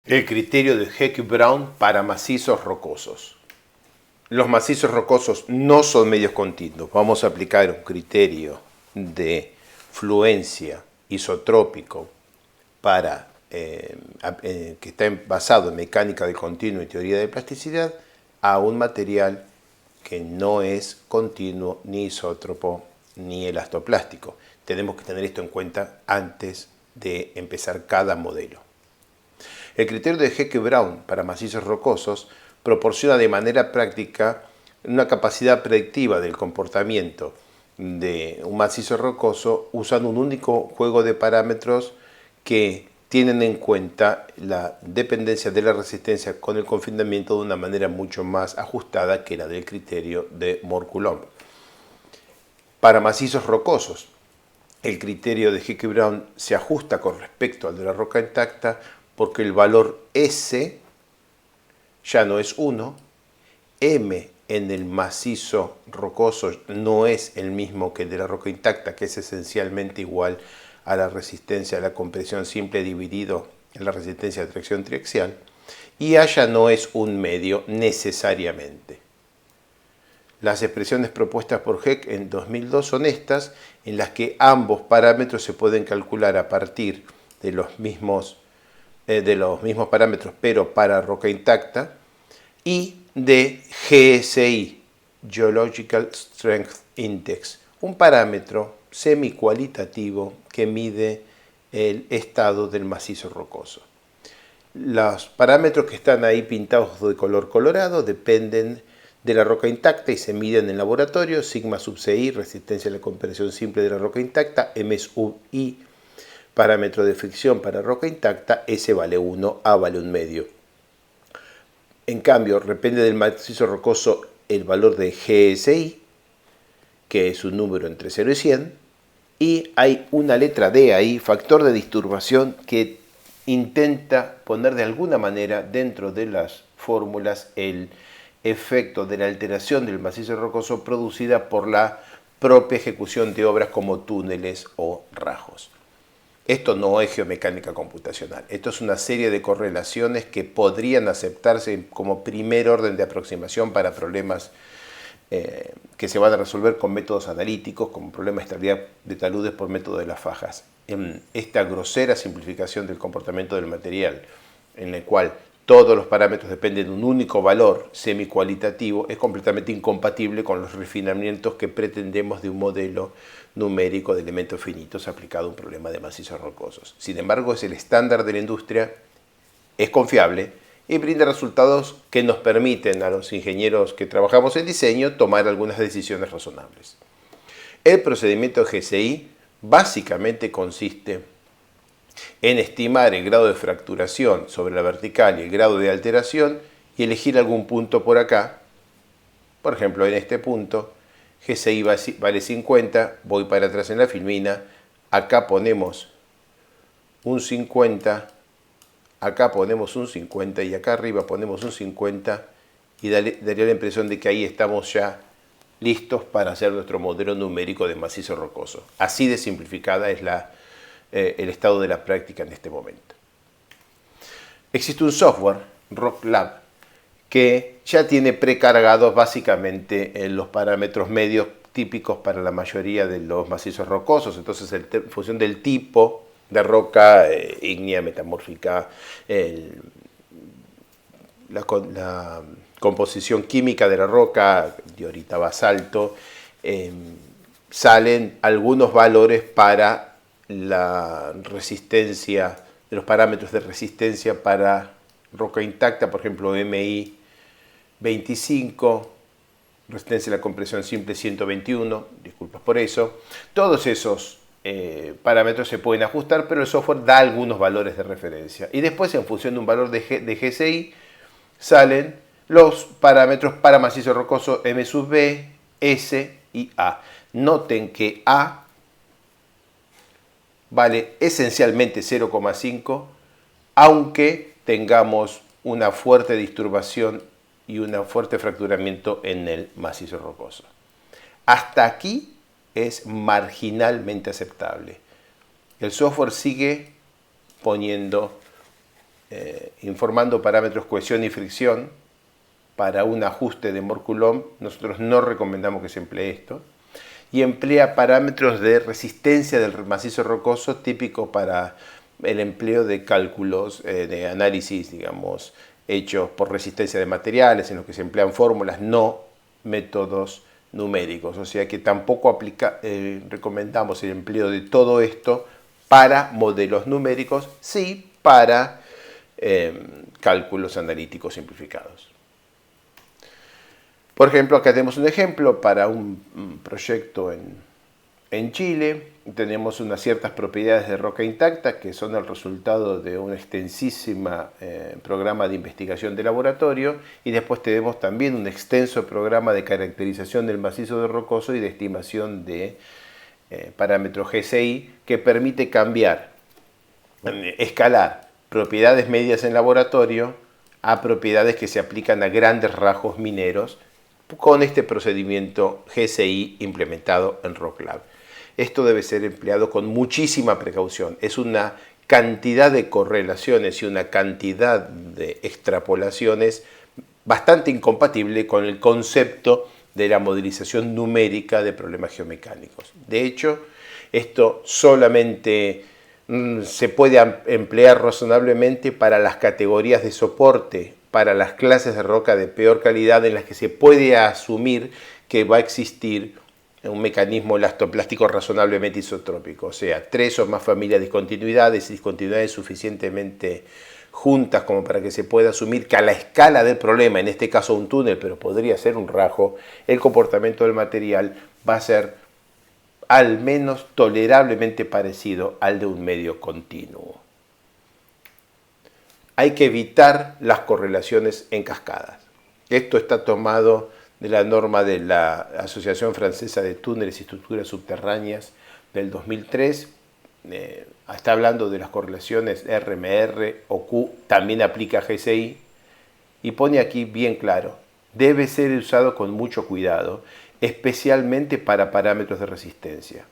El criterio de Heck-Brown para macizos rocosos. Los macizos rocosos no son medios continuos. Vamos a aplicar un criterio de fluencia isotrópico para, que está basado en mecánica del continuo y teoría de plasticidad a un material que no es continuo, ni isótropo, ni elastoplástico. Tenemos que tener esto en cuenta antes de empezar cada modelo. El criterio de Heck-Brown para macizos rocosos proporciona de manera práctica una capacidad predictiva del comportamiento de un macizo rocoso usando un único juego de parámetros que tienen en cuenta la dependencia de la resistencia con el confinamiento de una manera mucho más ajustada que la del criterio de Mohr-Coulomb. Para macizos rocosos, el criterio de Heck-Brown se ajusta con respecto al de la roca intacta porque el valor S ya no es 1, M en el macizo rocoso no es el mismo que el de la roca intacta, que es esencialmente igual a la resistencia a la compresión simple dividido en la resistencia de tracción triaxial, y A ya no es un medio necesariamente. Las expresiones propuestas por Heck en 2002 son estas, en las que ambos parámetros se pueden calcular a partir de los mismos parámetros, pero para roca intacta, y de GSI, Geological Strength Index, un parámetro semicualitativo que mide el estado del macizo rocoso. Los parámetros que están ahí pintados de color colorado dependen de la roca intacta y se miden en laboratorio: sigma sub ci, resistencia a la compresión simple de la roca intacta; m sub i, parámetro de fricción para roca intacta; S vale 1, A vale 1 medio. En cambio, depende del macizo rocoso el valor de GSI, que es un número entre 0 y 100, y hay una letra D ahí, factor de disturbación, que intenta poner de alguna manera dentro de las fórmulas el efecto de la alteración del macizo rocoso producida por la propia ejecución de obras como túneles o rajos. Esto no es geomecánica computacional, esto es una serie de correlaciones que podrían aceptarse como primer orden de aproximación para problemas que se van a resolver con métodos analíticos, como problema de estabilidad de taludes por método de las fajas. En esta grosera simplificación del comportamiento del material, en el cual todos los parámetros dependen de un único valor semicualitativo, es completamente incompatible con los refinamientos que pretendemos de un modelo numérico de elementos finitos aplicado a un problema de macizos rocosos. Sin embargo, es el estándar de la industria, es confiable y brinda resultados que nos permiten a los ingenieros que trabajamos en diseño tomar algunas decisiones razonables. El procedimiento GSI básicamente consiste en estimar el grado de fracturación sobre la vertical y el grado de alteración y elegir algún punto por acá. Por ejemplo, en este punto GSI vale 50, voy para atrás en la filmina, acá ponemos un 50, acá ponemos un 50 y acá arriba ponemos un 50 y daría la impresión de que ahí estamos ya listos para hacer nuestro modelo numérico de macizo rocoso. Así de simplificada es el estado de la práctica en este momento. Existe un software, RockLab, que ya tiene precargados básicamente los parámetros medios típicos para la mayoría de los macizos rocosos. Entonces, en función del tipo de roca, ígnea, metamórfica, la composición química de la roca, diorita, basalto, salen algunos valores para la resistencia, de los parámetros de resistencia para roca intacta, por ejemplo, MI 25, resistencia a la compresión simple 121, disculpas por eso. Todos esos parámetros se pueden ajustar, pero el software da algunos valores de referencia. Y después, en función de un valor de GSI, salen los parámetros para macizo rocoso M sub B, S y A. Noten que A vale esencialmente 0,5, aunque tengamos una fuerte disturbación y un fuerte fracturamiento en el macizo rocoso. Hasta aquí es marginalmente aceptable. El software sigue poniendo informando parámetros cohesión y fricción para un ajuste de Mohr-Coulomb. Nosotros no recomendamos que se emplee esto. Y emplea parámetros de resistencia del macizo rocoso típico para el empleo de cálculos de análisis, digamos, hechos por resistencia de materiales, en los que se emplean fórmulas, no métodos numéricos. O sea que tampoco recomendamos el empleo de todo esto para modelos numéricos, sí para cálculos analíticos simplificados. Por ejemplo, acá tenemos un ejemplo para un proyecto en Chile. Tenemos unas ciertas propiedades de roca intacta que son el resultado de un extensísimo programa de investigación de laboratorio, y después tenemos también un extenso programa de caracterización del macizo de rocoso y de estimación de parámetros GCI que permite escalar propiedades medias en laboratorio a propiedades que se aplican a grandes rasgos mineros con este procedimiento GCI implementado en ROClab. Esto debe ser empleado con muchísima precaución. Es una cantidad de correlaciones y una cantidad de extrapolaciones bastante incompatible con el concepto de la modelización numérica de problemas geomecánicos. De hecho, esto solamente se puede emplear razonablemente para las categorías de soporte, para las clases de roca de peor calidad en las que se puede asumir que va a existir un mecanismo elastoplástico razonablemente isotrópico, o sea, 3 o más familias de discontinuidades suficientemente juntas como para que se pueda asumir que a la escala del problema, en este caso un túnel, pero podría ser un rajo, el comportamiento del material va a ser al menos tolerablemente parecido al de un medio continuo. Hay que evitar las correlaciones en cascadas. Esto está tomado de la norma de la Asociación Francesa de Túneles y Estructuras Subterráneas del 2003. Está hablando de las correlaciones RMR o Q, también aplica GCI, y pone aquí bien claro, debe ser usado con mucho cuidado, especialmente para parámetros de resistencia.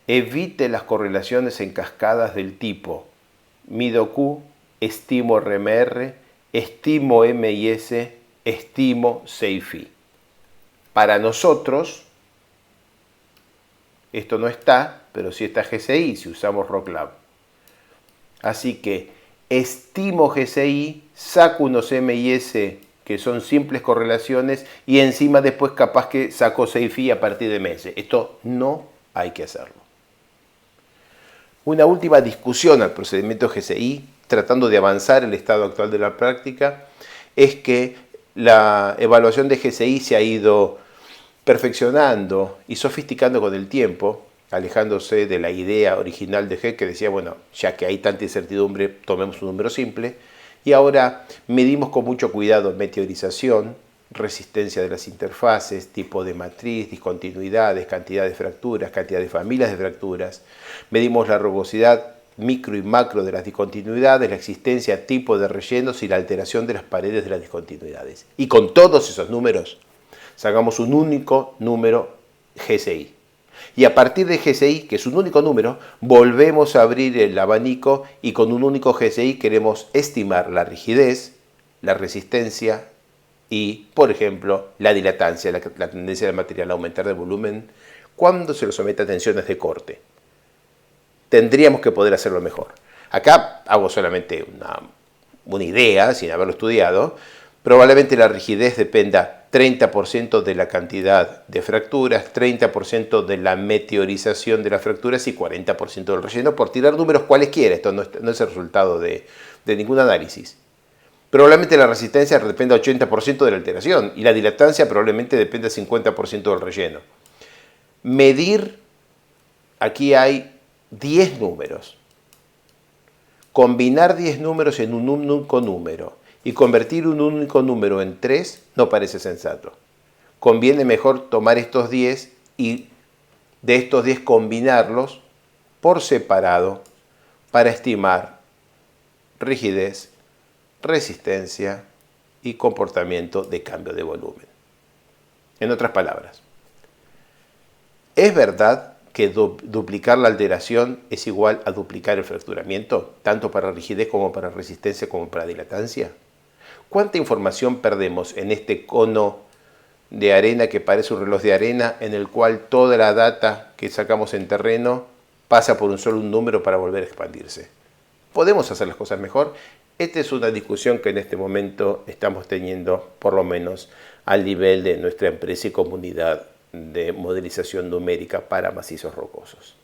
Evite las correlaciones en cascadas del tipo mido Q, estimo RMR, estimo MIS, estimo CIFI. Para nosotros, esto no está, pero sí está GCI si usamos ROClab. Así que estimo GCI, saco unos MIS que son simples correlaciones y encima después capaz que saco CIFI a partir de MS. Esto no hay que hacerlo. Una última discusión al procedimiento GCI, tratando de avanzar el estado actual de la práctica, es que la evaluación de GCI se ha ido perfeccionando y sofisticando con el tiempo, alejándose de la idea original de G que decía, bueno, ya que hay tanta incertidumbre, tomemos un número simple, y ahora medimos con mucho cuidado meteorización, resistencia de las interfaces, tipo de matriz, discontinuidades, cantidad de fracturas, cantidad de familias de fracturas, medimos la rugosidad micro y macro de las discontinuidades, la existencia, tipo de rellenos y la alteración de las paredes de las discontinuidades. Y con todos esos números, sacamos un único número GCI. Y a partir de GCI, que es un único número, volvemos a abrir el abanico y con un único GCI queremos estimar la rigidez, la resistencia y, por ejemplo, la dilatancia, la tendencia del material a aumentar de volumen cuando se lo somete a tensiones de corte. Tendríamos que poder hacerlo mejor. Acá hago solamente una idea, sin haberlo estudiado. Probablemente la rigidez dependa 30% de la cantidad de fracturas, 30% de la meteorización de las fracturas y 40% del relleno, por tirar números cualesquiera. Esto no es el resultado de ningún análisis. Probablemente la resistencia dependa 80% de la alteración y la dilatancia probablemente dependa 50% del relleno. Medir, aquí hay 10 números. Combinar 10 números en un único número y convertir un único número en 3 no parece sensato. Conviene mejor tomar estos 10 y de estos 10 combinarlos por separado para estimar rigidez, resistencia y comportamiento de cambio de volumen. En otras palabras, es verdad que duplicar la alteración es igual a duplicar el fracturamiento, tanto para rigidez como para resistencia como para dilatancia? ¿Cuánta información perdemos en este cono de arena que parece un reloj de arena, en el cual toda la data que sacamos en terreno pasa por un número para volver a expandirse? ¿Podemos hacer las cosas mejor? Esta es una discusión que en este momento estamos teniendo, por lo menos al nivel de nuestra empresa y comunidad de modelización numérica para macizos rocosos.